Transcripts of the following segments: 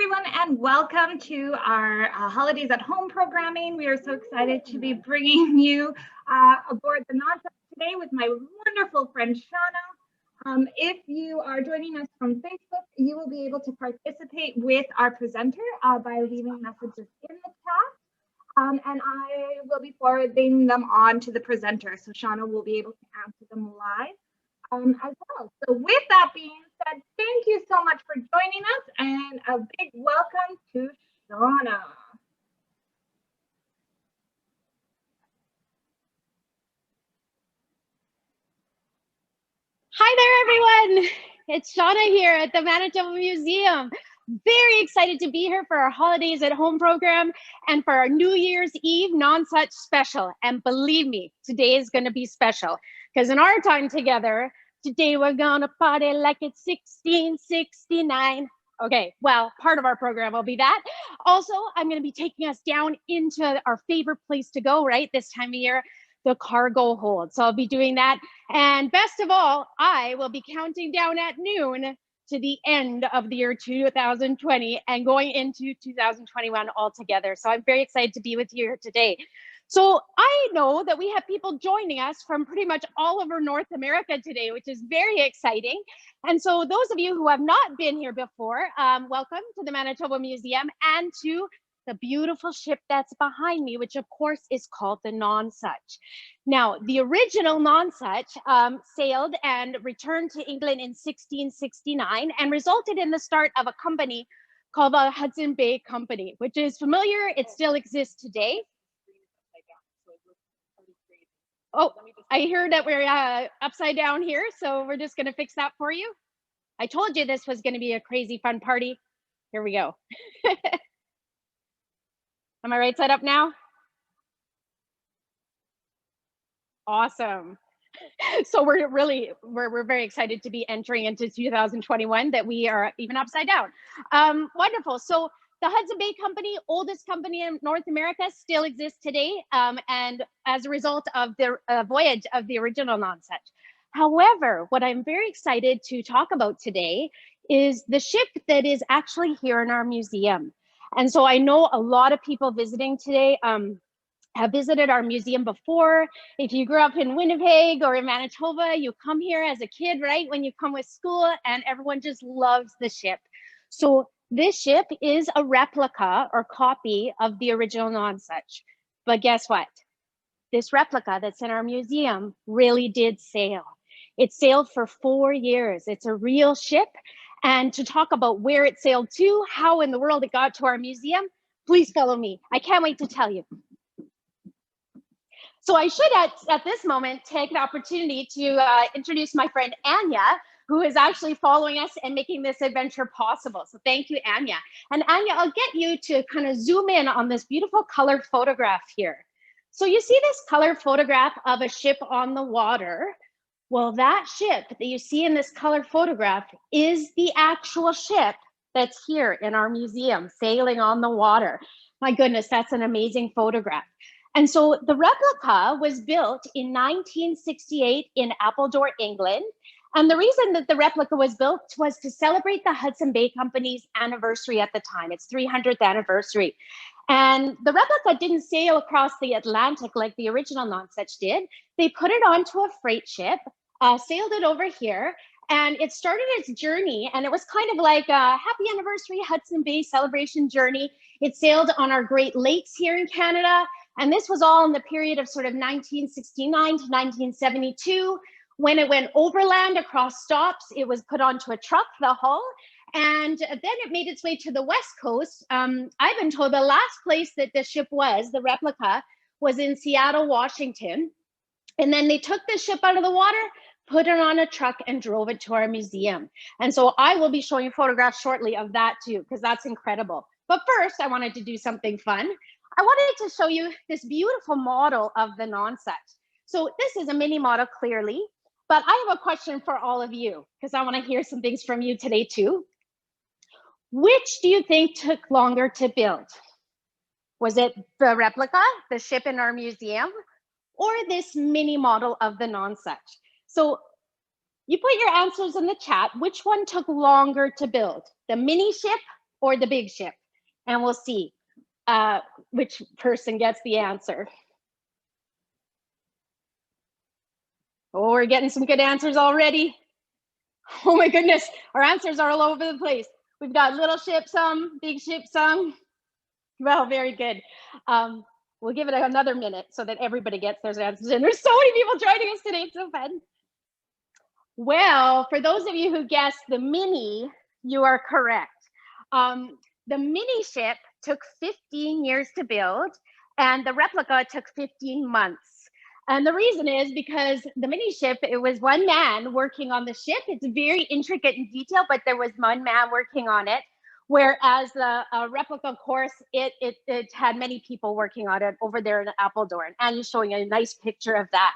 everyone, and welcome to our Holidays at Home programming. We are so excited to be bringing you aboard the Nonsuch today with my wonderful friend Shauna. If you are joining us from Facebook, you will be able to participate with our presenter by leaving messages in the chat, and I will be forwarding them on to the presenter, so Shauna will be able to answer them live. As well. So with that being said, thank you so much for joining us and a big welcome to Shauna. Hi there, everyone. It's Shauna here at the Manitoba Museum. Very excited to be here for our Holidays at Home program and for our New Year's Eve Nonsuch special. And believe me, today is going to be special because in our time together, today we're gonna party like it's 1669. Okay, well, part of our program will be that. Also, I'm gonna be taking us down into our favorite place to go, right, this time of year, the cargo hold. So I'll be doing that. And best of all, I will be counting down at noon to the end of the year 2020 and going into 2021 altogether. So I'm very excited to be with you here today. So I know that we have people joining us from pretty much all over North America today, which is very exciting. And so those of you who have not been here before, welcome to the Manitoba Museum and to the beautiful ship that's behind me, which of course is called the Nonsuch. Now, the original Nonsuch sailed and returned to England in 1669 and resulted in the start of a company called the Hudson Bay Company, which is familiar. It still exists today. Oh, I hear that we're upside down here, so we're just going to fix that for you. I told you this was going to be a crazy fun party. Here we go. Am I right side up now? Awesome. So we're very excited to be entering into 2021 that we are even upside down. Wonderful. So the Hudson Bay Company, oldest company in North America, still exists today, and as a result of the voyage of the original Nonsuch. However, what I'm very excited to talk about today is the ship that is actually here in our museum. And so I know a lot of people visiting today have visited our museum before. If you grew up in Winnipeg or in Manitoba, you come here as a kid, right? When you come with school, and everyone just loves the ship. So this ship is a replica or copy of the original Nonsuch. But guess what? This replica that's in our museum really did sail. It sailed for 4 years. It's a real ship. And to talk about where it sailed to, how in the world it got to our museum, please follow me. I can't wait to tell you. So I should at this moment take the opportunity to introduce my friend Anya, who is actually following us and making this adventure possible. So thank you, Anya. And Anya, I'll get you to kind of zoom in on this beautiful color photograph here. So you see this color photograph of a ship on the water. Well, that ship that you see in this color photograph is the actual ship that's here in our museum, sailing on the water. My goodness, that's an amazing photograph. And so the replica was built in 1968 in Appledore, England. And the reason that the replica was built was to celebrate the Hudson Bay Company's anniversary at the time, its 300th anniversary. And the replica didn't sail across the Atlantic like the original Nonsuch did. They put it onto a freight ship, sailed it over here, and it started its journey. And it was kind of like a happy anniversary Hudson Bay celebration journey. It sailed on our Great Lakes here in Canada. And this was all in the period of sort of 1969 to 1972. When it went overland across stops, it was put onto a truck, the hull, and then it made its way to the West Coast. I've been told the last place that the ship was, the replica, was in Seattle, Washington. And then they took the ship out of the water, put it on a truck, and drove it to our museum. And so I will be showing photographs shortly of that too, because that's incredible. But first, I wanted to do something fun. I wanted to show you this beautiful model of the Nonsuch. So this is a mini model, clearly. But I have a question for all of you, because I want to hear some things from you today too. Which do you think took longer to build? Was it the replica, the ship in our museum, or this mini model of the Nonsuch? So you put your answers in the chat. Which one took longer to build? The mini ship or the big ship? And we'll see which person gets the answer. Oh, we're getting some good answers already. Oh my goodness, our answers are all over the place. We've got little ship some, big ship some. Well, very good. We'll give it another minute so that everybody gets their answers in. There's so many people joining us today, it's so fun. Well, for those of you who guessed the mini, you are correct. The mini ship took 15 years to build, and the replica took 15 months. And the reason is because the mini ship, it was one man working on the ship. It's very intricate in detail, but there was one man working on it. Whereas the replica, of course, it had many people working on it over there in Appledore. And Annie's showing a nice picture of that.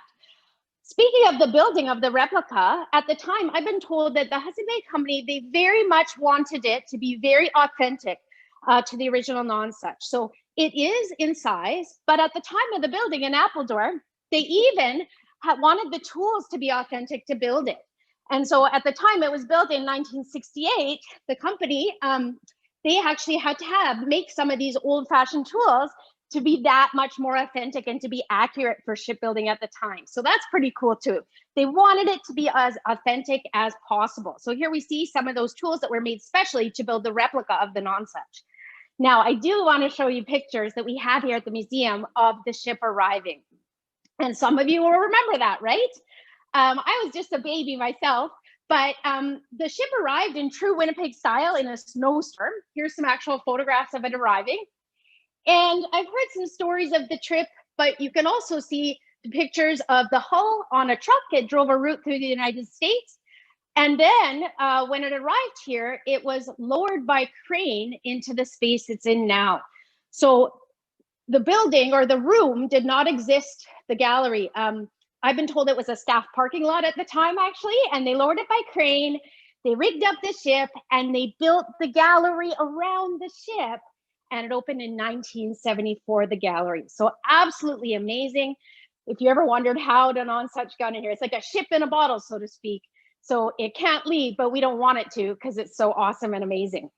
Speaking of the building of the replica, at the time, I've been told that the Hudson Bay Company, they very much wanted it to be very authentic to the original Nonsuch. So it is in size, but at the time of the building in Appledore, they even wanted the tools to be authentic to build it. And so at the time it was built in 1968, the company, they actually had to make some of these old-fashioned tools to be that much more authentic and to be accurate for shipbuilding at the time. So that's pretty cool too. They wanted it to be as authentic as possible. So here we see some of those tools that were made specially to build the replica of the Nonsuch. Now, I do want to show you pictures that we have here at the museum of the ship arriving. And some of you will remember that, right? I was just a baby myself, but the ship arrived in true Winnipeg style in a snowstorm. Here's some actual photographs of it arriving. And I've heard some stories of the trip, but you can also see the pictures of the hull on a truck. It drove a route through the United States. And then when it arrived here, it was lowered by crane into the space it's in now. So the building or the room did not exist, the gallery. I've been told it was a staff parking lot at the time, actually, and they lowered it by crane. They rigged up the ship and they built the gallery around the ship, and it opened in 1974, the gallery. So absolutely amazing. If you ever wondered how the Nonsuch got in here, it's like a ship in a bottle, so to speak. So it can't leave, but we don't want it to because it's so awesome and amazing.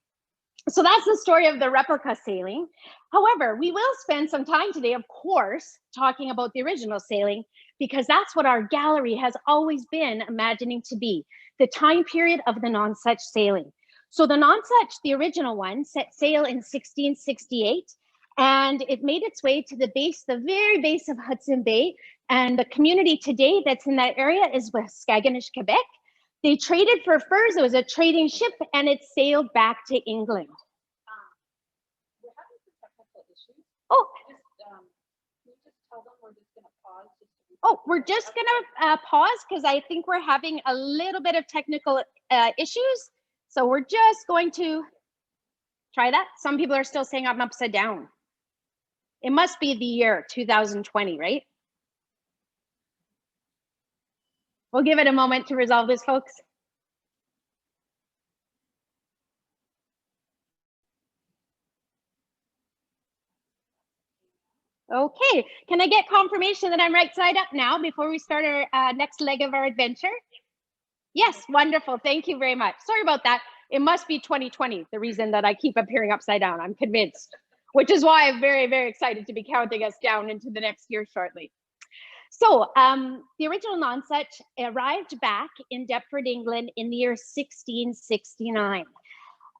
So that's the story of the replica sailing. However, we will spend some time today, of course, talking about the original sailing, because that's what our gallery has always been imagining to be, the time period of the Nonsuch sailing. So the Nonsuch, the original one, set sail in 1668, and it made its way to the base, the very base of Hudson Bay. And the community today that's in that area is Waskaganish, Quebec. They traded for furs. It was a trading ship, and it sailed back to England. We're having some technical issues. Oh. Can you just tell them we're just going to pause? We're just going to pause because I think we're having a little bit of technical issues. So we're just going to try that. Some people are still saying I'm upside down. It must be the year 2020, right? We'll give it a moment to resolve this, folks. Okay, can I get confirmation that I'm right side up now before we start our next leg of our adventure? Yes, wonderful, thank you very much. Sorry about that. It must be 2020, the reason that I keep appearing upside down, I'm convinced, which is why I'm very, very excited to be counting us down into the next year shortly. So the original Nonsuch arrived back in Deptford, England in the year 1669.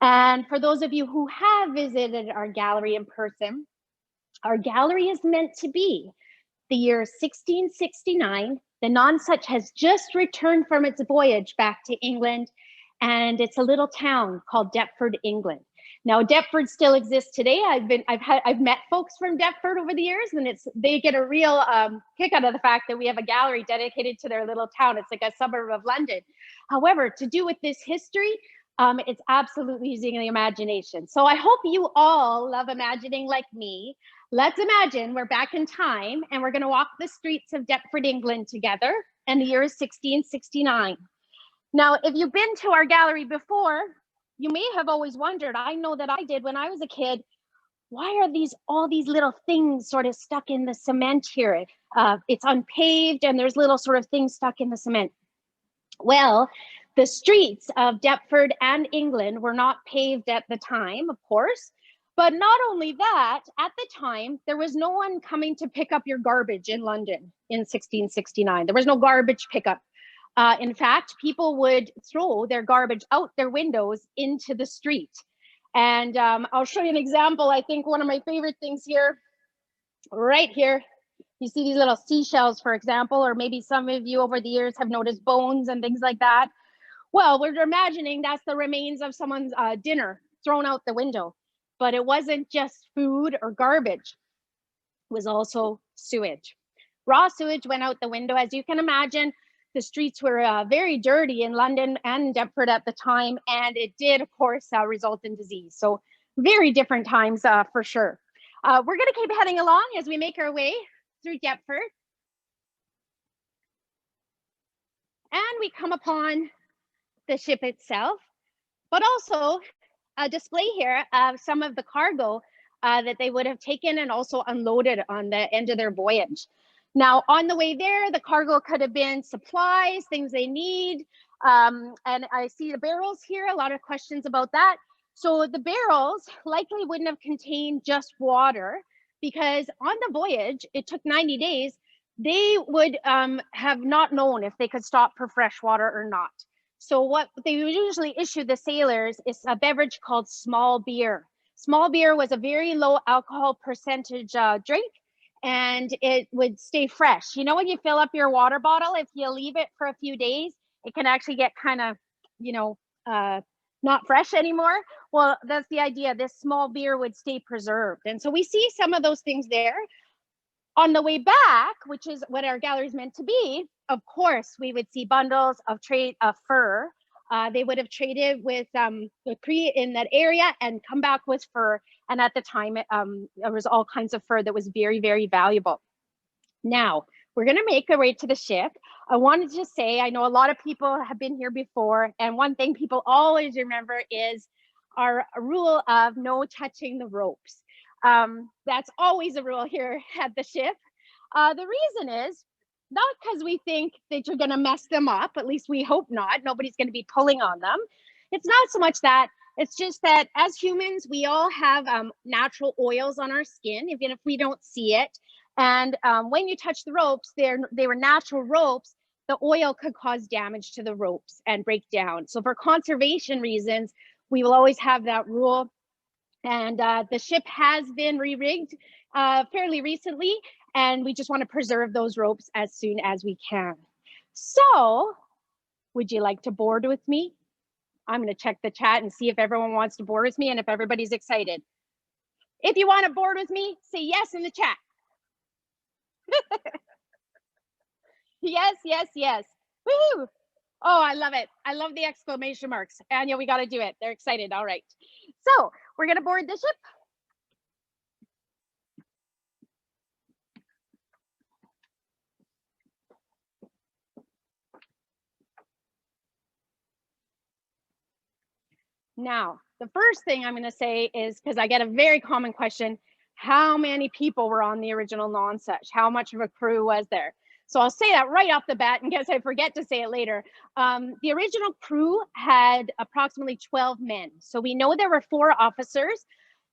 And for those of you who have visited our gallery in person, our gallery is meant to be the year 1669. The Nonsuch has just returned from its voyage back to England, and it's a little town called Deptford, England. Now, Deptford still exists today. I've met folks from Deptford over the years, and they get a real kick out of the fact that we have a gallery dedicated to their little town. It's like a suburb of London. However, to do with this history, it's absolutely using the imagination. So I hope you all love imagining like me. Let's imagine we're back in time and we're going to walk the streets of Deptford, England together, and the year is 1669. Now, if you've been to our gallery before, you may have always wondered, I know that I did when I was a kid, why are all these little things sort of stuck in the cement here? It's unpaved and there's little sort of things stuck in the cement. Well, The streets of Deptford and England were not paved at the time, of course, but not only that, at the time, there was no one coming to pick up your garbage in London in 1669. There was no garbage pickup. In fact, people would throw their garbage out their windows into the street. And I'll show you an example. I think one of my favorite things here, right here, you see these little seashells, for example, or maybe some of you over the years have noticed bones and things like that. Well, we're imagining that's the remains of someone's dinner thrown out the window. But it wasn't just food or garbage. It was also sewage. Raw sewage went out the window. As you can imagine, the streets were very dirty in London and Deptford at the time, and it did, of course, result in disease. So very different times for sure. We're going to keep heading along as we make our way through Deptford. And we come upon the ship itself, but also a display here of some of the cargo that they would have taken and also unloaded on the end of their voyage. Now, on the way there, the cargo could have been supplies, things they need. And I see the barrels here, a lot of questions about that. So the barrels likely wouldn't have contained just water, because on the voyage, it took 90 days. They would have not known if they could stop for fresh water or not. So what they usually issue the sailors is a beverage called small beer. Small beer was a very low alcohol percentage drink, and it would stay fresh. You know, when you fill up your water bottle, if you leave it for a few days, it can actually get kind of, you know, not fresh anymore. Well, that's the idea. This small beer would stay preserved. And so we see some of those things there. On the way back, which is what our gallery is meant to be, of course, we would see bundles of trade of fur. They would have traded with the Cree in that area and come back with fur. And at the time, there was all kinds of fur that was very, very valuable. Now, we're going to make our way to the ship. I wanted to say, I know a lot of people have been here before, and one thing people always remember is our rule of no touching the ropes. That's always a rule here at the ship. The reason is not because we think that you're going to mess them up, at least we hope not. Nobody's going to be pulling on them. It's not so much that. It's just that as humans, we all have natural oils on our skin, even if we don't see it. And when you touch the ropes, they were natural ropes. The oil could cause damage to the ropes and break down. So for conservation reasons, we will always have that rule. And the ship has been re-rigged fairly recently, and we just want to preserve those ropes as soon as we can. So, would you like to board with me? I'm going to check the chat and see if everyone wants to board with me and if everybody's excited. If you want to board with me, say yes in the chat. Yes, yes, yes. Woohoo! Oh, I love it. I love the exclamation marks. Anya, we got to do it. They're excited. All right. So we're going to board the ship. Now, the first thing I'm going to say is, because I get a very common question, how many people were on the original Nonsuch? How much of a crew was there? So I'll say that right off the bat in case I forget to say it later. The original crew had approximately 12 men. So we know there were 4 officers.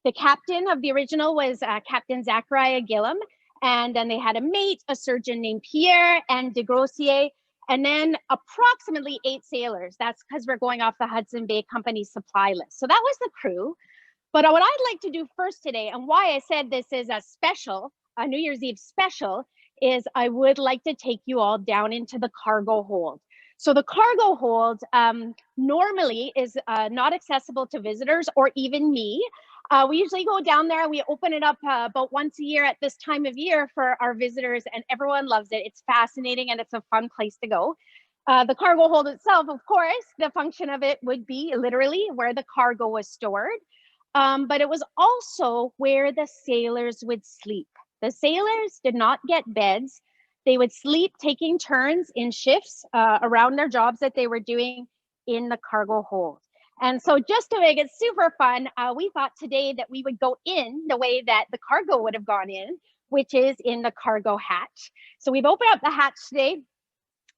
The captain of the original was Captain Zachariah Gillum. And then they had a mate, a surgeon named Pierre and de Grossier, and then approximately 8 sailors. That's because we're going off the Hudson Bay Company supply list. So that was the crew. But what I'd like to do first today, and why I said this is a special, a New Year's Eve special, is I would like to take you all down into the cargo hold. So the cargo hold normally is not accessible to visitors or even me. We usually go down there, we open it up about once a year at this time of year for our visitors, and everyone loves it. It's fascinating and it's a fun place to go. The cargo hold itself, of course, the function of it would be literally where the cargo was stored, but it was also where the sailors would sleep. The sailors did not get beds. They would sleep taking turns in shifts around their jobs that they were doing in the cargo hold. And so just to make it super fun, we thought today that we would go in the way that the cargo would have gone in, which is in the cargo hatch. So we've opened up the hatch today.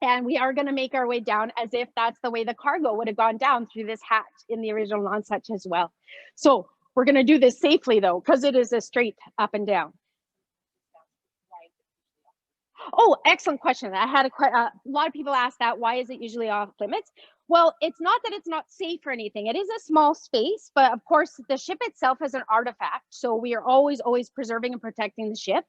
And we are going to make our way down as if that's the way the cargo would have gone down through this hatch in the original Nonsuch as well. So we're going to do this safely though, because it is a straight up and down. Oh, excellent question. I had a lot of people ask that. Why is it usually off limits? Well, it's not that it's not safe or anything. It is a small space, but of course the ship itself is an artifact. So we are always preserving and protecting the ship.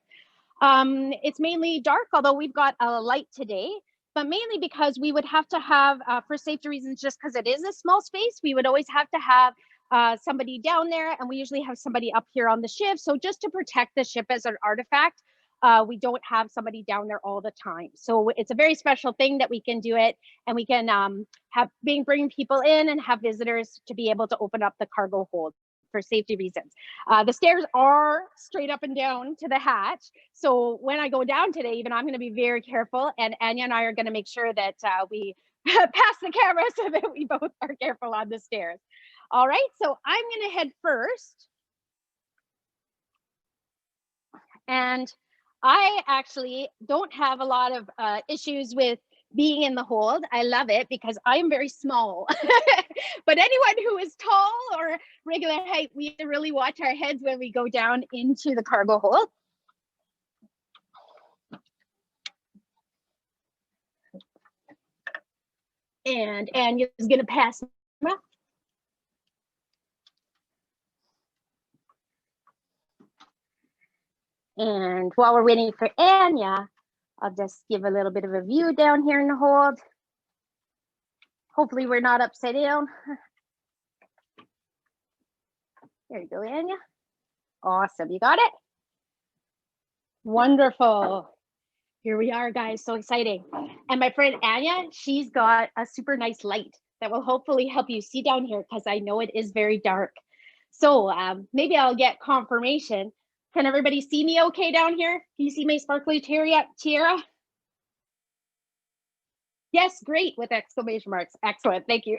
It's mainly dark, although we've got a light today, but mainly because we would have to have, for safety reasons, just because it is a small space, we would always have to have somebody down there, and we usually have somebody up here on the ship. So just to protect the ship as an artifact, we don't have somebody down there all the time. So it's a very special thing that we can do it, and we can bring people in and have visitors to be able to open up the cargo hold for safety reasons. The stairs are straight up and down to the hatch. So when I go down today, even I'm going to be very careful, and Anya and I are going to make sure that we pass the camera so that we both are careful on the stairs. All right, so I'm going to head first. And I actually don't have a lot of issues with being in the hold. I love it because I'm very small. But anyone who is tall or regular height, we have to really watch our heads when we go down into the cargo hold. And Anya's gonna pass. And while we're waiting for Anya, I'll just give a little bit of a view down here in the hold. Hopefully we're not upside down. There you go, Anya. Awesome, you got it? Wonderful. Here we are, guys, so exciting. And my friend Anya, she's got a super nice light that will hopefully help you see down here because I know it is very dark. So maybe I'll get confirmation. Can everybody see me okay down here? Can you see my sparkly tiara? Yes, great, with exclamation marks. Excellent, thank you.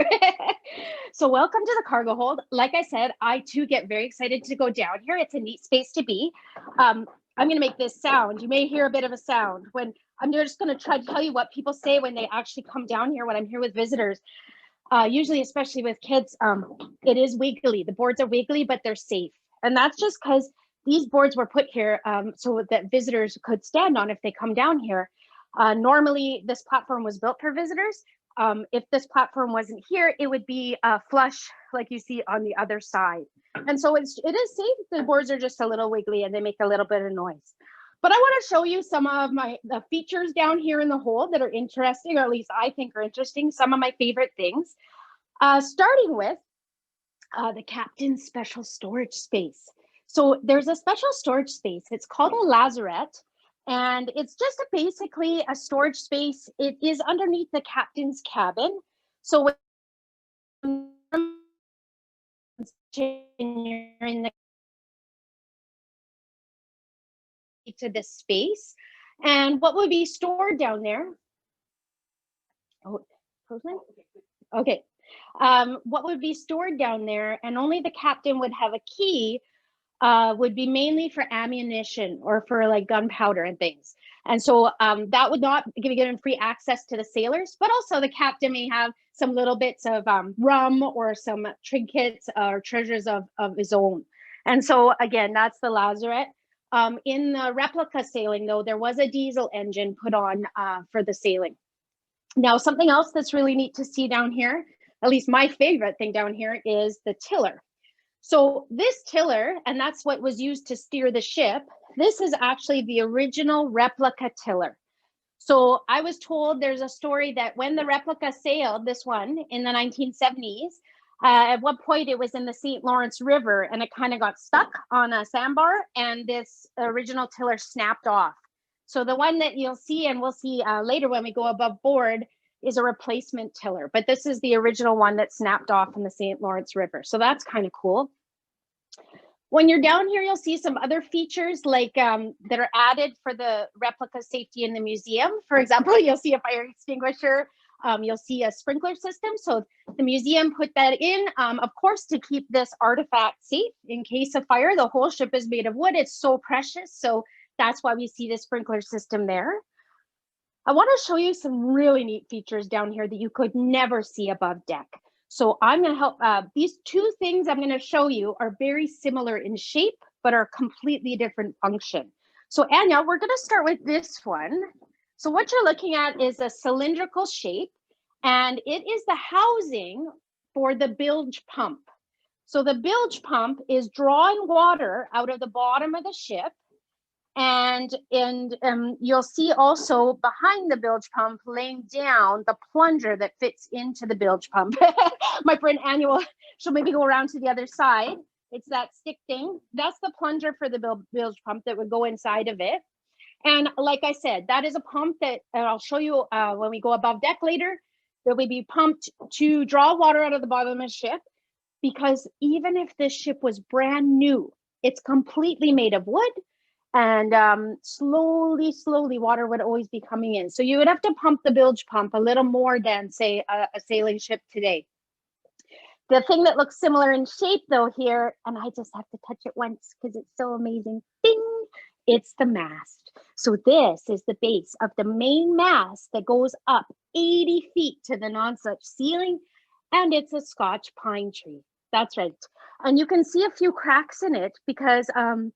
So welcome to the cargo hold. Like I said, I too get very excited to go down here. It's a neat space to be. I'm gonna make this sound. You may hear a bit of a sound. When I'm just gonna try to tell you what people say when they actually come down here, when I'm here with visitors. Usually, especially with kids, it is wiggly. The boards are wiggly, but they're safe. And that's just because these boards were put here so that visitors could stand on if they come down here. Normally, this platform was built for visitors. If this platform wasn't here, it would be flush like you see on the other side. And so it is safe. The boards are just a little wiggly and they make a little bit of noise. But I want to show you some of the features down here in the hold that are interesting, or at least I think are interesting, some of my favorite things. Starting with the captain's special storage space. So there's a special storage space. It's called a lazarette. And it's just basically a storage space. It is underneath the captain's cabin. So when you're in the to this space, and what would be stored down there? Oh, frozen? Okay. What would be stored down there, and only the captain would have a key, would be mainly for ammunition or for like gunpowder and things. And so that would not give you free access to the sailors, but also the captain may have some little bits of rum or some trinkets or treasures of his own. And so again, that's the lazarette. In the replica sailing though, there was a diesel engine put on for the sailing. Now, something else that's really neat to see down here, at least my favorite thing down here, is the tiller. So this tiller, and that's what was used to steer the ship, this is actually the original replica tiller. So I was told there's a story that when the replica sailed, this one in the 1970s, at one point it was in the St. Lawrence River and it kind of got stuck on a sandbar and this original tiller snapped off. So the one that you'll see, and we'll see later when we go above board, is a replacement tiller, but this is the original one that snapped off in the St. Lawrence River. So that's kind of cool. When you're down here, you'll see some other features like that are added for the replica safety in the museum. For example, you'll see a fire extinguisher. You'll see a sprinkler system. So the museum put that in, of course, to keep this artifact safe in case of fire. The whole ship is made of wood. It's so precious. So that's why we see the sprinkler system there. I want to show you some really neat features down here that you could never see above deck. So I'm going to help, these two things I'm going to show you are very similar in shape, but are completely different function. So Anya, we're going to start with this one. So what you're looking at is a cylindrical shape, and it is the housing for the bilge pump. So the bilge pump is drawing water out of the bottom of the ship, and you'll see also behind the bilge pump laying down the plunger that fits into the bilge pump. My friend Anya, she'll maybe go around to the other side. It's that stick thing. That's the plunger for the bilge pump that would go inside of it. And like I said, that is a pump that I'll show you when we go above deck later, that will be pumped to draw water out of the bottom of the ship. Because even if this ship was brand new, it's completely made of wood, and slowly water would always be coming in. So you would have to pump the bilge pump a little more than, say, a sailing ship today. The thing that looks similar in shape though here, and I just have to touch it once because it's so amazing, ding, it's the mast. So this is the base of the main mast that goes up 80 feet to the Nonsuch ceiling, and it's a Scotch pine tree. That's right. And you can see a few cracks in it because the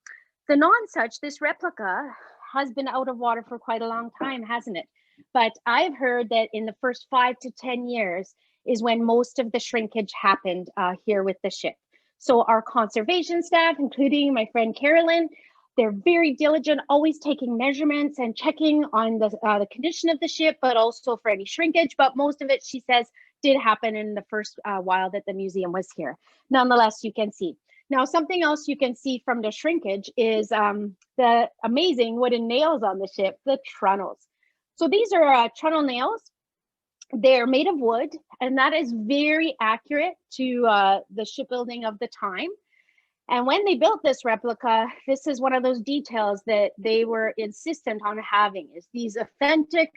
Nonsuch, this replica, has been out of water for quite a long time, hasn't it? But I've heard that in the first 5 to 10 years is when most of the shrinkage happened here with the ship. So our conservation staff, including my friend Carolyn, they're very diligent, always taking measurements and checking on the condition of the ship, but also for any shrinkage. But most of it, she says, did happen in the first while that the museum was here. Nonetheless, you can see. Now, something else you can see from the shrinkage is the amazing wooden nails on the ship, the trunnels. So these are trunnel nails. They're made of wood, and that is very accurate to the shipbuilding of the time. And when they built this replica, this is one of those details that they were insistent on having, is these authentic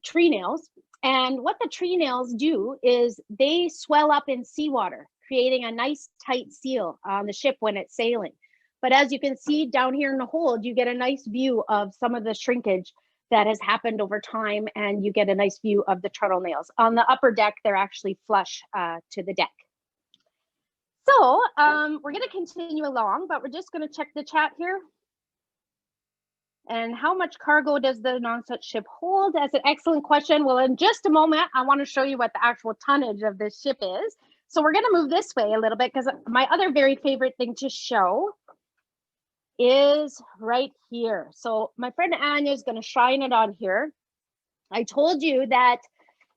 tree nails. And what the tree nails do is they swell up in seawater, creating a nice tight seal on the ship when it's sailing. But as you can see down here in the hold, you get a nice view of some of the shrinkage that has happened over time, and you get a nice view of the trunnel nails. On the upper deck, they're actually flush to the deck. So we're going to continue along, but we're just going to check the chat here. And how much cargo does the Nonsuch ship hold? That's an excellent question. Well, in just a moment, I want to show you what the actual tonnage of this ship is. So we're going to move this way a little bit, because my other very favorite thing to show is right here. So my friend Anya is going to shine it on here. I told you that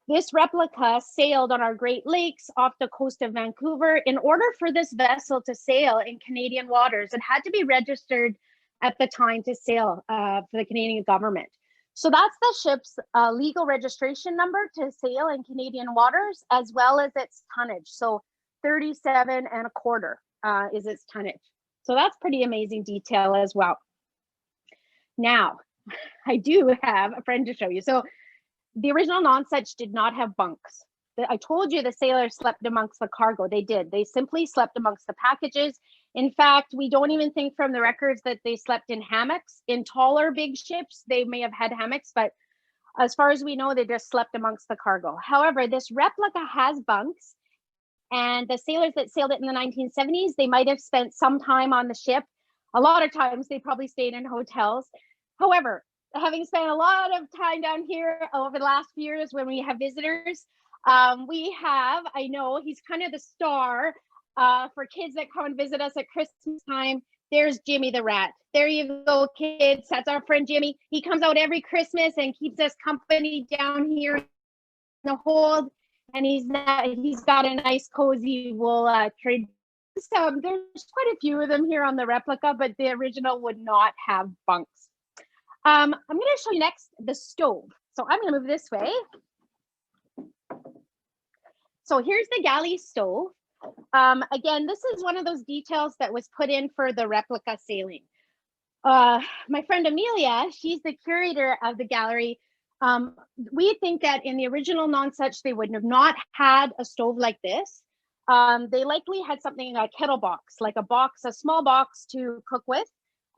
this replica sailed on our Great Lakes off the coast of Vancouver. In order for this vessel to sail in Canadian waters, it had to be registered at the time to sail for the Canadian government. So that's the ship's legal registration number to sail in Canadian waters, as well as its tonnage. So 37 and a quarter is its tonnage. So that's pretty amazing detail as well. Now, I do have a friend to show you. So the original Nonsuch did not have bunks. I told you the sailors slept amongst the cargo. They did. They simply slept amongst the packages. In fact, we don't even think from the records that they slept in hammocks. In taller big ships, they may have had hammocks, but as far as we know, they just slept amongst the cargo. However, this replica has bunks, and the sailors that sailed it in the 1970s, they might have spent some time on the ship. A lot of times they probably stayed in hotels. However, having spent a lot of time down here over the last few years when we have visitors, we have, I know he's kind of the star for kids that come and visit us at Christmas time. There's Jimmy the rat. There you go, kids. That's our friend Jimmy. He comes out every Christmas and keeps us company down here in the hold. And he's got a nice cozy wool trade. So there's quite a few of them here on the replica, but the original would not have bunks. I'm going to show you next the stove. So I'm going to move this way. So here's the galley stove. Again, this is one of those details that was put in for the replica sailing. My friend Amelia, she's the curator of the gallery. We think that in the original Nonsuch, they would have not had a stove like this. They likely had something like a kettle box, like a box, a small box to cook with.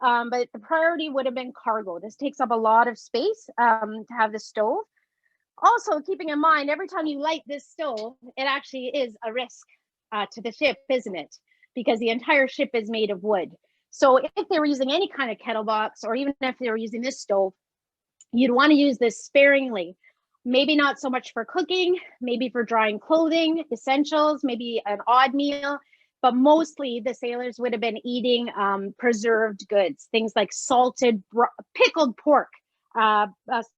but the priority would have been cargo. This takes up a lot of space to have the stove. Also, keeping in mind, every time you light this stove, it actually is a risk to the ship, isn't it? Because the entire ship is made of wood. So if they were using any kind of kettle box, or even if they were using this stove, you'd want to use this sparingly. Maybe not so much for cooking, maybe for drying clothing, essentials, maybe an odd meal, but mostly the sailors would have been eating preserved goods, things like pickled pork,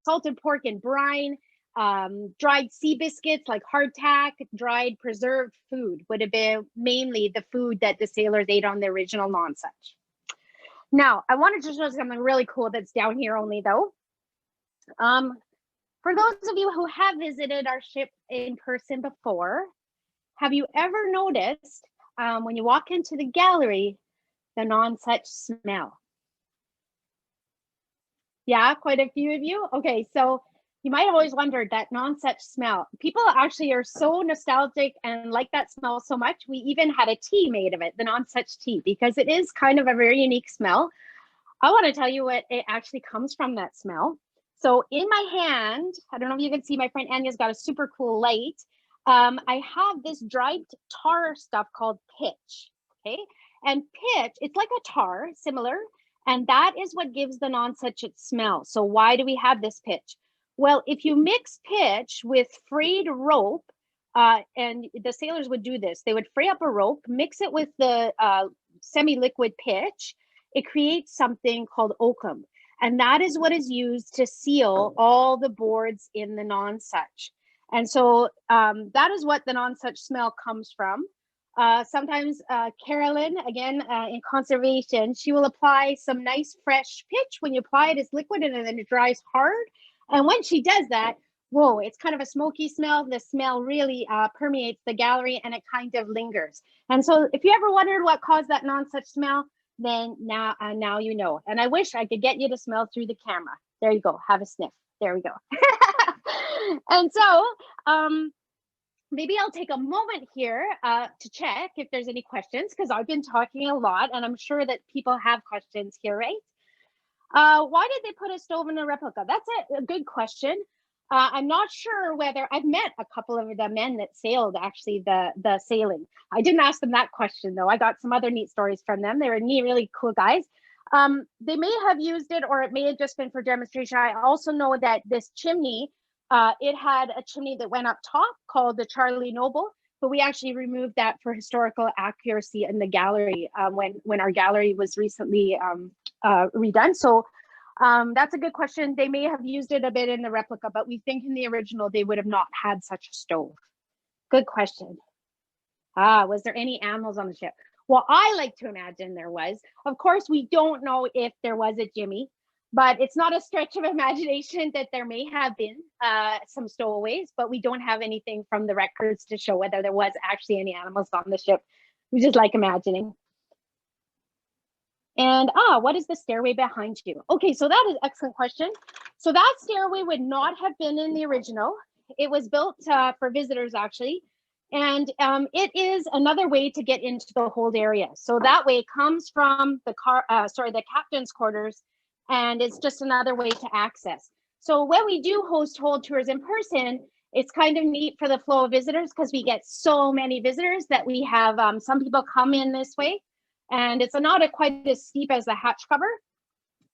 salted pork in brine, dried sea biscuits like hardtack, dried preserved food would have been mainly the food that the sailors ate on the original Nonsuch. Now, I wanted to show something really cool that's down here only though. For those of you who have visited our ship in person before, have you ever noticed when you walk into the gallery, the Nonsuch smell? Yeah, quite a few of you. Okay, so you might have always wondered that Nonsuch smell. People actually are so nostalgic and like that smell so much. We even had a tea made of it, the Nonsuch tea, because it is kind of a very unique smell. I want to tell you what it actually comes from, that smell. So in my hand, I don't know if you can see, my friend Anya's got a super cool light. I have this dried tar stuff called pitch, okay? And pitch, it's like a tar, similar, and that is what gives the Nonsuch its smell. So why do we have this pitch? Well, if you mix pitch with frayed rope, and the sailors would do this, they would fray up a rope, mix it with the semi-liquid pitch, it creates something called oakum. And that is what is used to seal all the boards in the Nonsuch. And so that is what the Nonsuch smell comes from. Sometimes Carolyn, again, in conservation, she will apply some nice fresh pitch. When you apply it, it's liquid and then it dries hard. And when she does that, whoa, it's kind of a smoky smell. The smell really permeates the gallery and it kind of lingers. And so if you ever wondered what caused that Nonsuch smell, then now you know. And I wish I could get you to smell through the camera. There you go, have a sniff. There we go. And so maybe I'll take a moment here to check if there's any questions, because I've been talking a lot and I'm sure that people have questions here, right? Why did they put a stove in a replica? That's a good question. I'm not sure whether I've met a couple of the men that sailed actually the sailing. I didn't ask them that question though. I got some other neat stories from them. They were really cool guys. They may have used it, or it may have just been for demonstration. I also know that this chimney, it had a chimney that went up top called the Charlie Noble, but we actually removed that for historical accuracy in the gallery when our gallery was recently redone. So that's a good question. They may have used it a bit in the replica, but we think in the original they would have not had such a stove. Good question. Was there any animals on the ship? Well, I like to imagine there was. Of course, we don't know if there was a Jimmy, but it's not a stretch of imagination that there may have been some stowaways, but we don't have anything from the records to show whether there was actually any animals on the ship. We just like imagining. And what is the stairway behind you? Okay, so that is an excellent question. So that stairway would not have been in the original. It was built for visitors actually. And it is another way to get into the hold area. So that way it comes from the the captain's quarters, and it's just another way to access. So when we do host hold tours in person, it's kind of neat for the flow of visitors because we get so many visitors that we have some people come in this way. And it's not quite as steep as the hatch cover.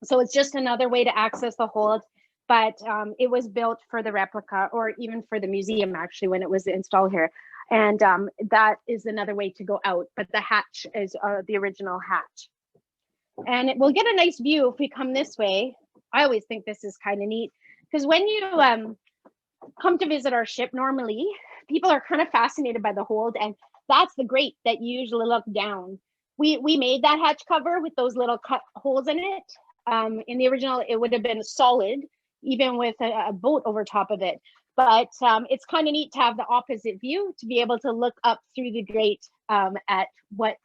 So it's just another way to access the hold. But it was built for the replica, or even for the museum actually when it was installed here. And that is another way to go out. But the hatch is the original hatch. And we'll get a nice view if we come this way. I always think this is kind of neat because when you come to visit our ship, normally people are kind of fascinated by the hold, and that's the grate that you usually look down. We made that hatch cover with those little cut holes in it. In the original, it would have been solid, even with a boat over top of it. But it's kind of neat to have the opposite view, to be able to look up through the grate at what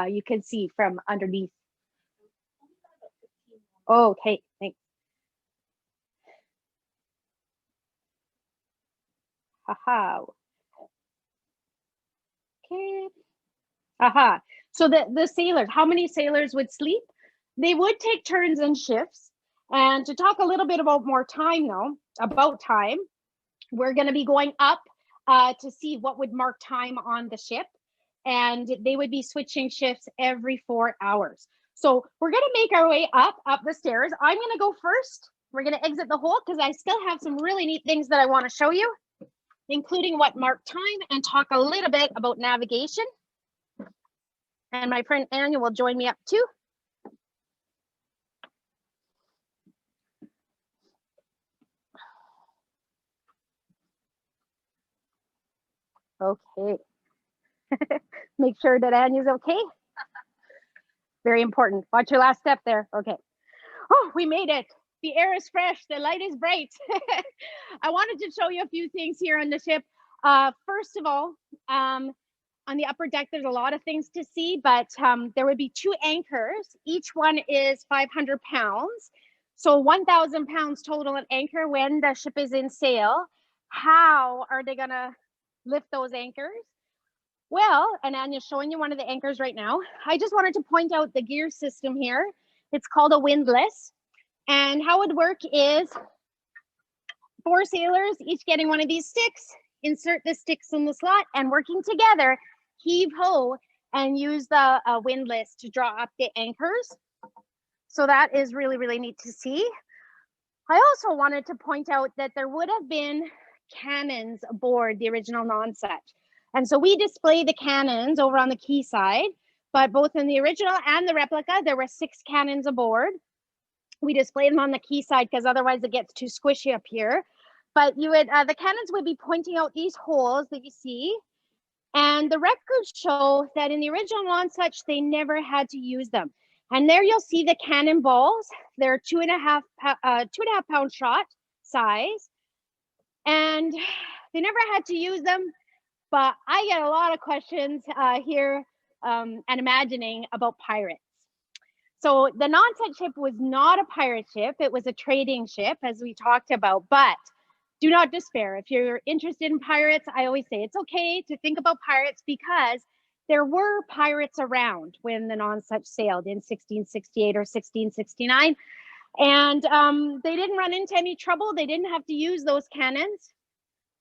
you can see from underneath. Okay, thanks. Haha. Okay. Aha. So the sailors, how many sailors would sleep? They would take turns and shifts. And to talk a little bit about more time though, about time, we're going to be going up to see what would mark time on the ship. And they would be switching shifts every 4 hours. So we're going to make our way up the stairs. I'm going to go first. We're going to exit the hole because I still have some really neat things that I want to show you, including what marked time, and talk a little bit about navigation. And my friend Anya will join me up too. Okay. Make sure that Anya's okay. Very important. Watch your last step there. Okay. Oh, we made it. The air is fresh. The light is bright. I wanted to show you a few things here on the ship. First of all, on the upper deck, there's a lot of things to see, but there would be 2 anchors. Each one is 500 pounds. So 1,000 pounds total at anchor when the ship is in sail. How are they gonna lift those anchors? Well, and Anya's showing you one of the anchors right now. I just wanted to point out the gear system here. It's called a windlass. And how it would work is 4 sailors, each getting one of these sticks, insert the sticks in the slot, and working together, heave ho, and use the windlass to draw up the anchors. So that is really, really neat to see. I also wanted to point out that there would have been cannons aboard the original Nonsuch. And so we display the cannons over on the quay side, but both in the original and the replica, there were 6 cannons aboard. We display them on the quay side because otherwise it gets too squishy up here. But you would, the cannons would be pointing out these holes that you see. And the records show that in the original Nonsuch, they never had to use them. And there you'll see the cannonballs. They're 2.5 pound shot size. And they never had to use them. But I get a lot of questions here and imagining about pirates. So the Nonsuch ship was not a pirate ship. It was a trading ship, as we talked about. But do not despair. If you're interested in pirates, I always say it's okay to think about pirates because there were pirates around when the Nonsuch sailed in 1668 or 1669. And they didn't run into any trouble. They didn't have to use those cannons.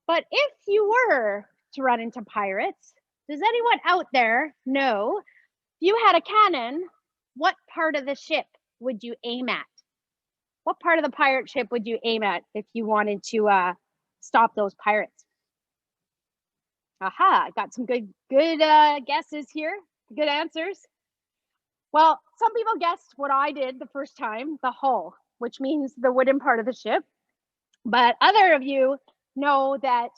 But if you were to run into pirates, does anyone out there know, if you had a cannon, what part of the ship would you aim at? What part of the pirate ship would you aim at if you wanted to stop those pirates? Aha, I got some good guesses here, good answers. Well, some people guessed what I did the first time, the hull, which means the wooden part of the ship. But other of you know that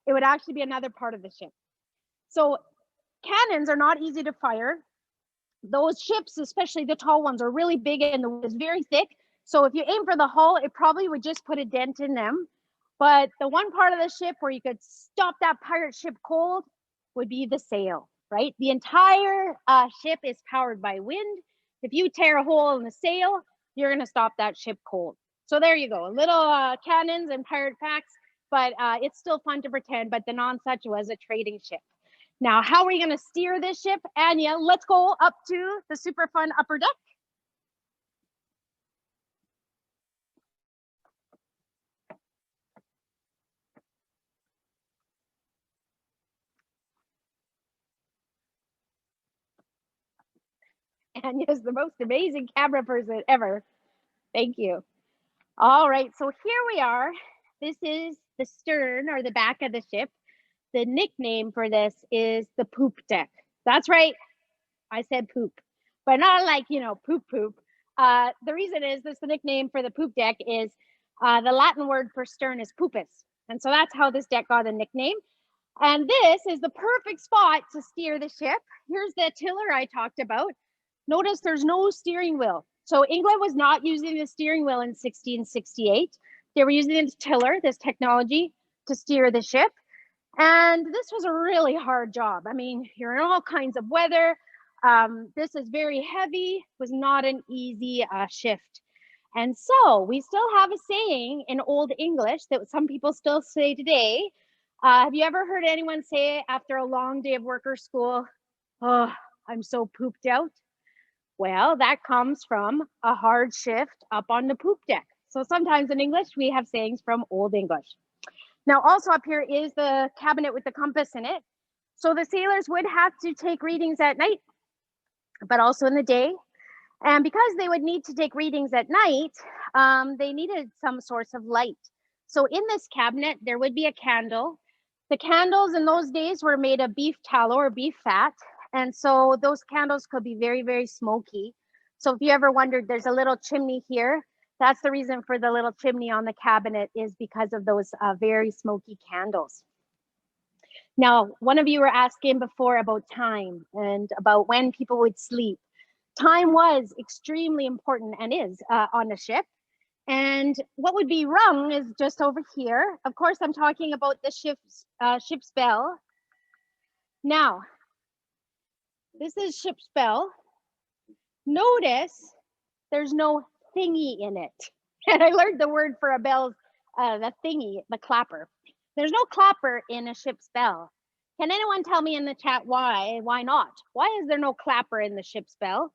it would actually be another part of the ship. So cannons are not easy to fire. Those ships, especially the tall ones, are really big and the wood is very thick. So if you aim for the hull, it probably would just put a dent in them. But the one part of the ship where you could stop that pirate ship cold would be the sail, right? The entire ship is powered by wind. If you tear a hole in the sail, you're going to stop that ship cold. So there you go, a little cannons and pirate facts, but it's still fun to pretend, but the Nonsuch was a trading ship. Now, how are we going to steer this ship? Anya, let's go up to the super fun upper deck. Anya's the most amazing camera person ever. Thank you. All right, so here we are. This is the stern or the back of the ship. The nickname for this is the poop deck. That's right, I said poop, but not like, you know, poop poop. The reason is this, the nickname for the poop deck is the Latin word for stern is pupus. And so that's how this deck got a nickname. And this is the perfect spot to steer the ship. Here's the tiller I talked about. Notice there's no steering wheel. So England was not using the steering wheel in 1668. They were using the tiller, this technology, to steer the ship. And this was a really hard job. I mean, you're in all kinds of weather. This is very heavy, was not an easy shift. And so we still have a saying in Old English that some people still say today. Have you ever heard anyone say after a long day of work or school, "Oh, I'm so pooped out"? Well, that comes from a hard shift up on the poop deck. So sometimes in English, we have sayings from Old English. Now, also up here is the cabinet with the compass in it. So the sailors would have to take readings at night, but also in the day. And because they would need to take readings at night, they needed some source of light. So in this cabinet, there would be a candle. The candles in those days were made of beef tallow or beef fat. And so those candles could be very, very smoky. So if you ever wondered, there's a little chimney here. That's the reason for the little chimney on the cabinet, is because of those very smoky candles. Now, one of you were asking before about time and about when people would sleep. Time was extremely important and is on a ship. And what would be rung is just over here. Of course, I'm talking about the ship's bell. Now, this is ship's bell. Notice there's no thingy in it. And I learned the word for a bell, the thingy, the clapper. There's no clapper in a ship's bell. Can anyone tell me in the chat why? Why not? Why is there no clapper in the ship's bell?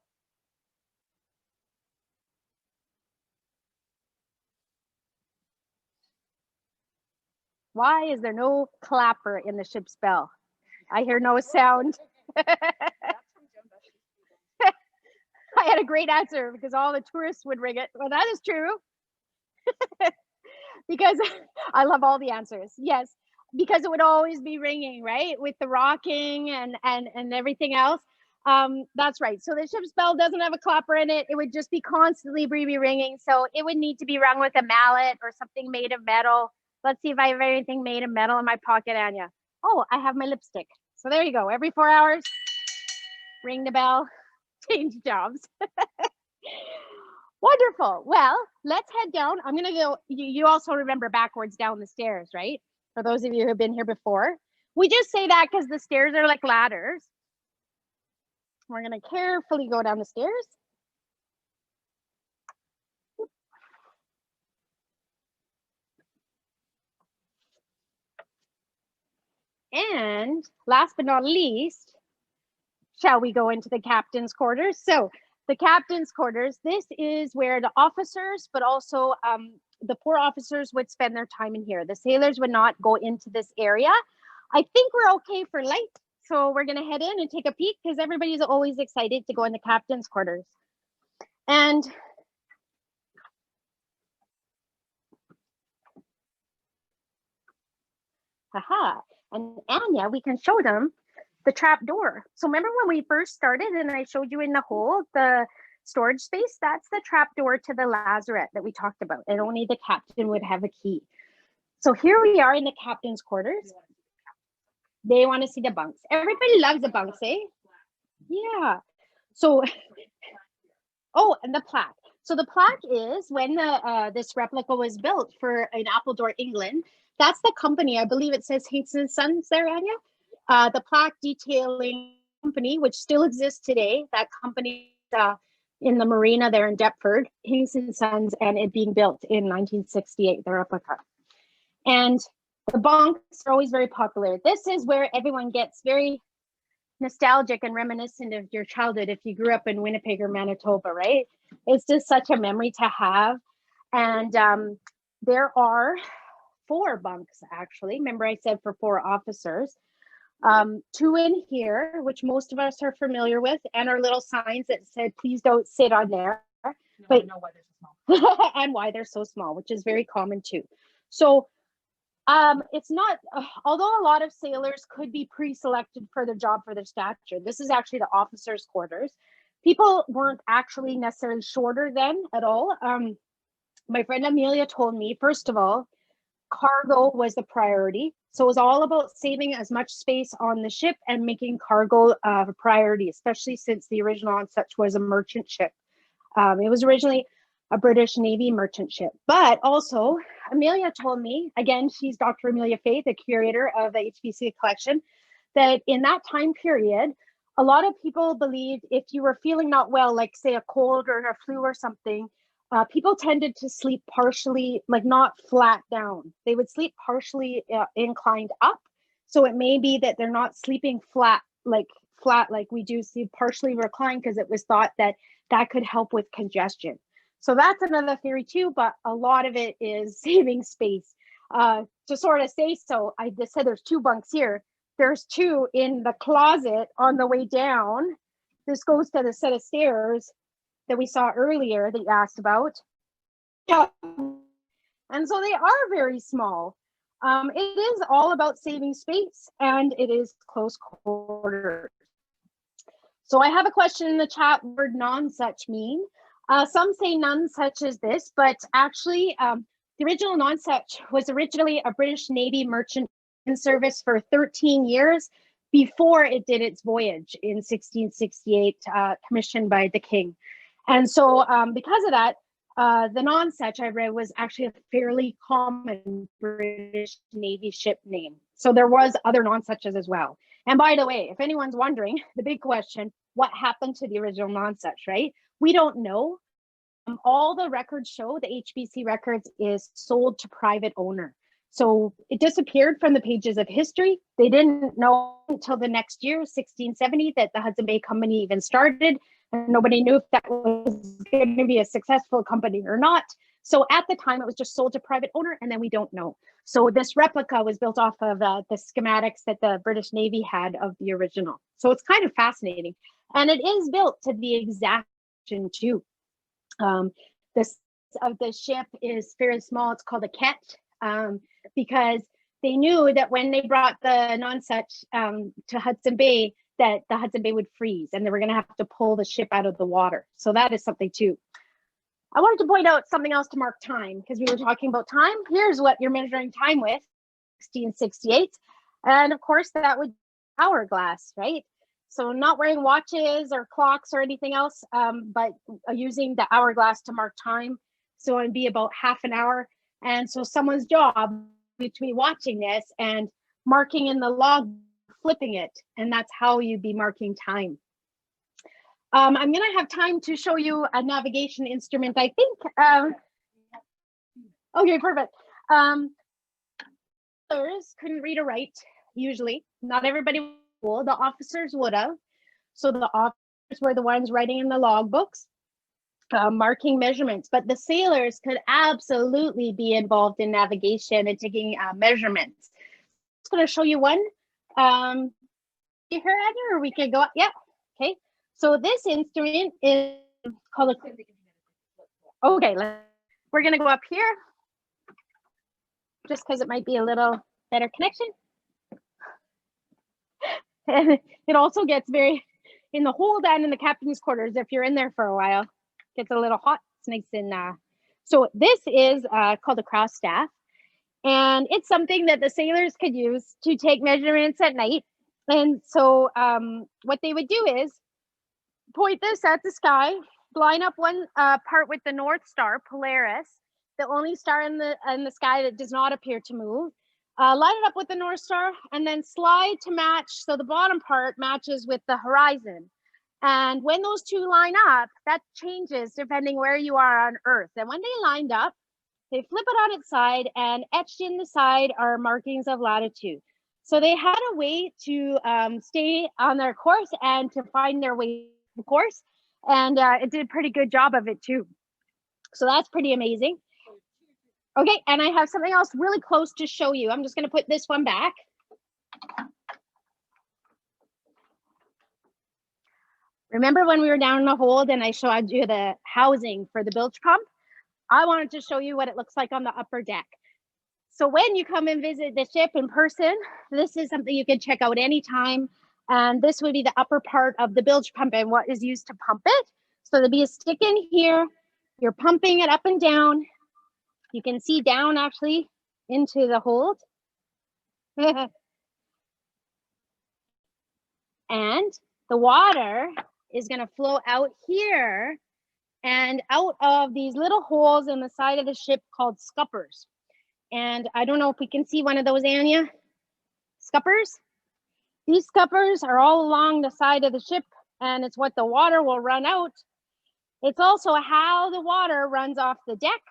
Why is there no clapper in the ship's bell? I hear no sound. I had a great answer because all the tourists would ring it. Well, that is true. Because I love all the answers. Yes, because it would always be ringing, right? With the rocking and everything else. That's right. So the ship's bell doesn't have a clapper in it. It would just be constantly be ringing. So it would need to be rung with a mallet or something made of metal. Let's see if I have anything made of metal in my pocket, Anya. Oh, I have my lipstick. So there you go. Every 4 hours, ring the bell, change jobs. Wonderful. Well, let's head down. I'm going to go. You also remember backwards down the stairs, right? For those of you who have been here before. We just say that because the stairs are like ladders. We're going to carefully go down the stairs. And last but not least, shall we go into the captain's quarters? So the captain's quarters, this is where the officers, but also the poor officers would spend their time in here. The sailors would not go into this area. I think we're okay for light. So we're going to head in and take a peek because everybody's always excited to go in the captain's quarters. And haha. And Anya, we can show them the trap door. So remember when we first started and I showed you in the hole, the storage space, that's the trap door to the lazarette that we talked about. And only the captain would have a key. So here we are in the captain's quarters. They want to see the bunks. Everybody loves the bunks, eh? Yeah. So, oh, and the plaque. So the plaque is when this replica was built for in Appledore, England. That's the company. I believe it says Hinks and Sons there, Anya. The plaque detailing company, which still exists today. That company in the marina there in Deptford, Hinks and Sons, and it being built in 1968, the replica. And the bunks are always very popular. This is where everyone gets very nostalgic and reminiscent of your childhood if you grew up in Winnipeg or Manitoba, right? It's just such a memory to have. And there are 4 bunks, actually. Remember I said for 4 officers. 2 in here, which most of us are familiar with, and our little signs that said, please don't sit on there. No, but I know why they're so small. And why they're so small, which is very common too. So it's not, although a lot of sailors could be pre-selected for their job for their stature, this is actually the officers' quarters. People weren't actually necessarily shorter then at all. My friend Amelia told me, first of all, cargo was the priority. So it was all about saving as much space on the ship and making cargo a priority, especially since the original Nonsuch was a merchant ship. It was originally a British Navy merchant ship. But also, Amelia told me, again, she's Dr. Amelia Faith, the curator of the HBC collection, that in that time period, a lot of people believed if you were feeling not well, like say a cold or a flu or something, people tended to sleep partially, like not flat down. They would sleep partially inclined up. So it may be that they're not sleeping flat, like flat like we do see, partially reclined, because it was thought that that could help with congestion. So that's another theory too, but a lot of it is saving space. To sort of say so, I just said there's 2 bunks here. There's 2 in the closet on the way down. This goes to the set of stairs that we saw earlier that you asked about. Yeah. And so they are very small. It is all about saving space, and it is close quarters. So I have a question in the chat. Word Nonsuch mean? Some say Nonsuch is this, but actually the original Nonsuch was originally a British Navy merchant service for 13 years before it did its voyage in 1668, commissioned by the king. And so because of that, the Nonsuch I read was actually a fairly common British Navy ship name. So there was other Nonsuches as well. And by the way, if anyone's wondering, the big question, what happened to the original Nonsuch, right? We don't know. All the records show, the HBC records, is sold to private owner. So it disappeared from the pages of history. They didn't know until the next year, 1670, that the Hudson Bay Company even started. And nobody knew if that was going to be a successful company or not. So at the time, it was just sold to private owner, and then we don't know. So this replica was built off of the schematics that the British Navy had of the original. So it's kind of fascinating. And it is built to the exact too. This of the ship is very small. It's called a ket, because they knew that when they brought the Nonsuch to Hudson Bay, that the Hudson Bay would freeze and they were going to have to pull the ship out of the water. So that is something too. I wanted to point out something else to mark time, because we were talking about time. Here's what you're measuring time with, 1668. And of course, that would be hourglass, right? So not wearing watches or clocks or anything else, but using the hourglass to mark time. So it'd be about half an hour. And so someone's job between watching this and marking in the log, flipping it, and that's how you'd be marking time. I'm going to have time to show you a navigation instrument, I think. Okay, perfect. Others couldn't read or write, usually. Not everybody would. The officers would have. So the officers were the ones writing in the logbooks, marking measurements. But the sailors could absolutely be involved in navigation and taking measurements. I'm just going to show you one. You hear Edna, or we could go up? Yeah. Okay. So this instrument is called a. Okay, we're going to go up here, just because it might be a little better connection. And it also gets very in the hold and in the captain's quarters. If you're in there for a while, gets a little hot. It's nice and so this is called a cross staff, and it's something that the sailors could use to take measurements at night. And so what they would do is point this at the sky, line up one part with the North Star, Polaris, the only star in the sky that does not appear to move. Line it up with the North Star, and then slide to match, so the bottom part matches with the horizon. And when those two line up, that changes depending where you are on Earth. And when they lined up, they flip it on its side, and etched in the side are markings of latitude. So they had a way to stay on their course and to find their way to the course. And it did a pretty good job of it too. So that's pretty amazing. Okay, and I have something else really close to show you. I'm just going to put this one back. Remember when we were down in the hold and I showed you the housing for the bilge pump? I wanted to show you what it looks like on the upper deck. So when you come and visit the ship in person, this is something you can check out anytime. And this would be the upper part of the bilge pump and what is used to pump it. So there'll be a stick in here. You're pumping it up and down. You can see down actually into the hold. And the water is going to flow out here and out of these little holes in the side of the ship called scuppers. And I don't know if we can see one of those, Anya. Scuppers. These scuppers are all along the side of the ship, and it's what the water will run out. It's also how the water runs off the deck.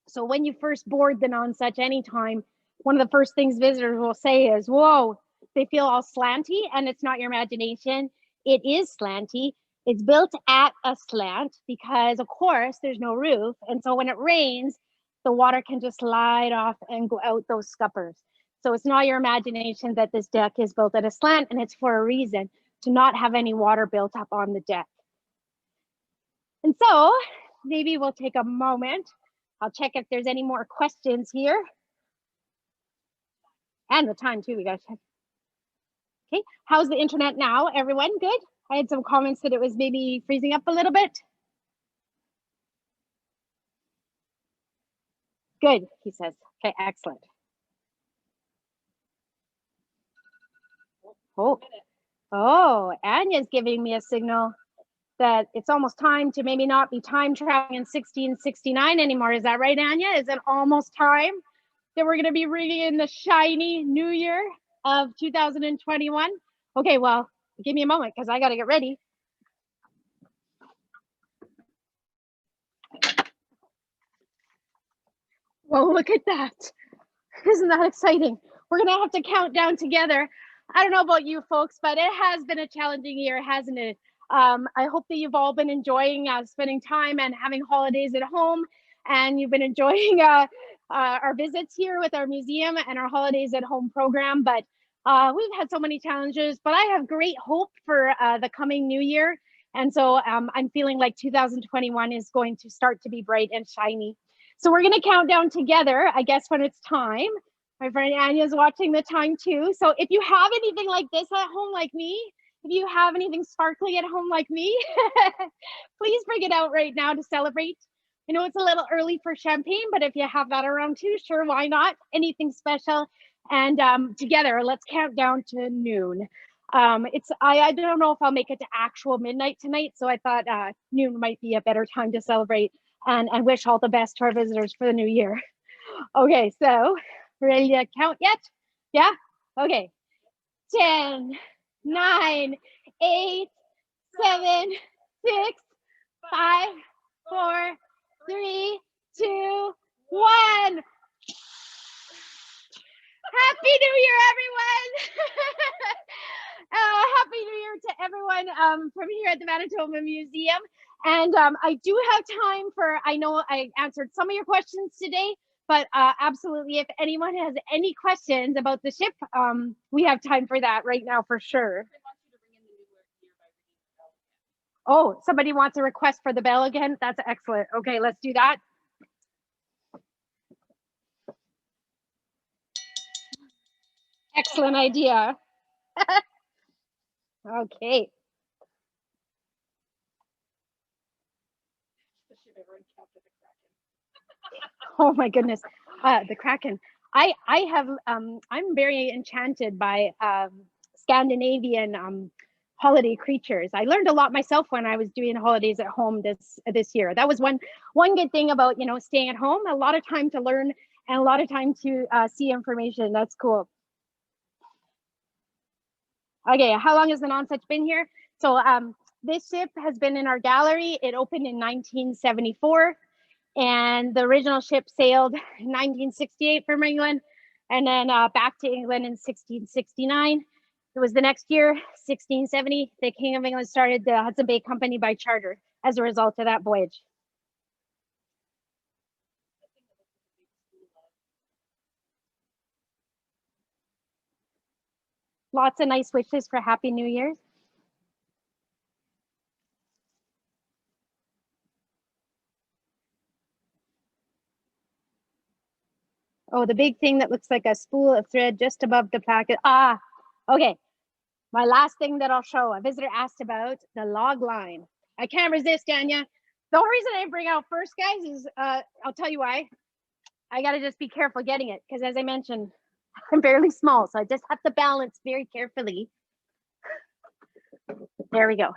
So when you first board the Nonsuch anytime, one of the first things visitors will say is, whoa, they feel all slanty, and it's not your imagination. It is slanty. It's built at a slant because, of course, there's no roof. And so when it rains, the water can just slide off and go out those scuppers. So it's not your imagination that this deck is built at a slant, and it's for a reason, to not have any water built up on the deck. And so maybe we'll take a moment. I'll check if there's any more questions here. And the time too, we gotta check. Okay, how's the internet now, everyone? Good? I had some comments that it was maybe freezing up a little bit. Good, he says. Okay, excellent. Oh, Anya's giving me a signal that it's almost time to maybe not be time traveling in 1669 anymore. Is that right, Anya? Is it almost time that we're going to be bringing in the shiny new year of 2021? Okay, well, give me a moment because I got to get ready. Well, look at that. Isn't that exciting? We're going to have to count down together. I don't know about you folks, but it has been a challenging year, hasn't it? I hope that you've all been enjoying spending time and having holidays at home, and you've been enjoying our visits here with our museum and our holidays at home program. But we've had so many challenges, but I have great hope for the coming new year. And so I'm feeling like 2021 is going to start to be bright and shiny. So we're going to count down together, I guess, when it's time. My friend Anya is watching the time too. So if you have anything like this at home like me, if you have anything sparkly at home like me, please bring it out right now to celebrate. I know it's a little early for champagne, but if you have that around too, sure, why not? Anything special. And together, let's count down to noon. I don't know if I'll make it to actual midnight tonight, so I thought noon might be a better time to celebrate and wish all the best to our visitors for the new year. Okay, so ready to count yet? Yeah? Okay. 10, 9, 8, 7, 6, 5, 4, 3, 2, 1. Happy New Year, everyone! Happy New Year to everyone from here at the Manitoba Museum. And I do have time for, I know I answered some of your questions today, but absolutely, if anyone has any questions about the ship, we have time for that right now for sure. Oh, somebody wants a request for the bell again? That's excellent. Okay, let's do that. Excellent idea. Okay. Oh my goodness, the Kraken. I have I'm very enchanted by Scandinavian holiday creatures. I learned a lot myself when I was doing holidays at home this year. That was one good thing about, you know, staying at home. A lot of time to learn and a lot of time to see information. That's cool. Okay, how long has the Nonsuch been here? So this ship has been in our gallery. It opened in 1974. And the original ship sailed in 1968 from England and then back to England in 1669. It was the next year, 1670, the King of England started the Hudson Bay Company by charter as a result of that voyage. Lots of nice wishes for Happy New Year's. Oh, the big thing that looks like a spool of thread just above the placket. Ah, okay. My last thing that I'll show, a visitor asked about the log line. I can't resist, Anya. The only reason I bring out first, guys, is I'll tell you why. I got to just be careful getting it because, as I mentioned, I'm fairly small, so I just have to balance very carefully. There we go.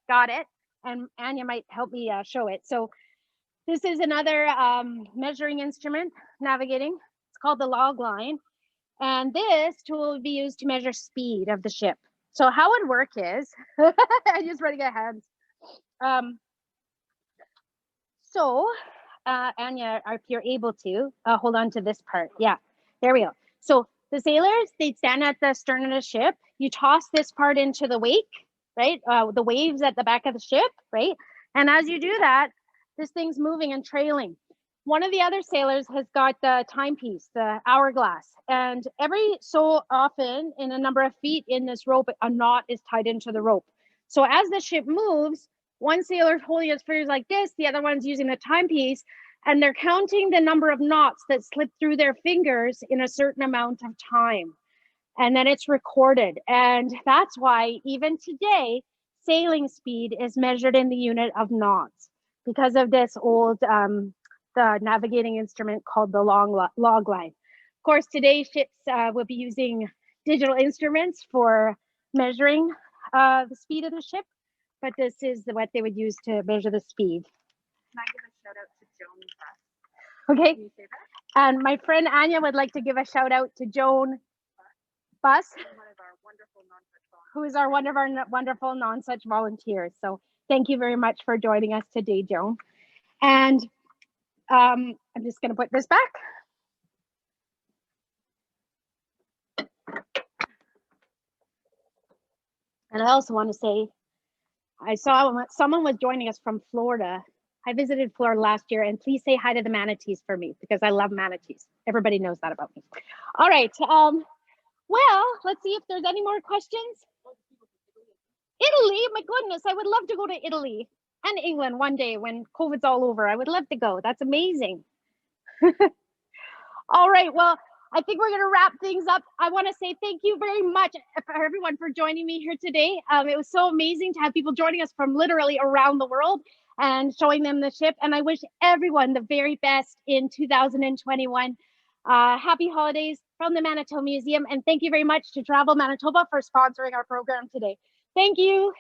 Got it. And Anya might help me show it. So this is another measuring instrument, navigating. It's called the log line. And this tool will be used to measure speed of the ship. So how it would work is, I'm just running ahead. Anya, if you're able to, hold on to this part. Yeah, there we go. So The sailors, they'd stand at the stern of the ship. You toss this part into the wake, right? The waves at the back of the ship, right? And as you do that, this thing's moving and trailing. One of the other sailors has got the timepiece, the hourglass. And every so often, in a number of feet in this rope, a knot is tied into the rope. So as the ship moves, one sailor's holding his fingers like this, the other one's using the timepiece, and they're counting the number of knots that slip through their fingers in a certain amount of time. And then it's recorded. And that's why even today, sailing speed is measured in the unit of knots because of this old the navigating instrument called the log line. Of course, today's ships will be using digital instruments for measuring the speed of the ship, but this is what they would use to measure the speed. Can I give a shout out to Joan Buss? Okay. Can you say that? And my friend Anya would like to give a shout out to Joan Buss, One of our wonderful Nonsuch volunteers. who is our wonderful Nonsuch volunteer. So thank you very much for joining us today, Joan. And I'm just going to put this back. And I also want to say, I saw someone was joining us from Florida. I visited Florida last year, and please say hi to the manatees for me because I love manatees. Everybody knows that about me. All right. Well, let's see if there's any more questions. Italy, my goodness, I would love to go to Italy and England one day when COVID's all over. I would love to go. That's amazing. All right, well, I think we're gonna wrap things up. I wanna say thank you very much for everyone for joining me here today. It was so amazing to have people joining us from literally around the world and showing them the ship. And I wish everyone the very best in 2021. Happy holidays from the Manitoba Museum. And thank you very much to Travel Manitoba for sponsoring our program today. Thank you.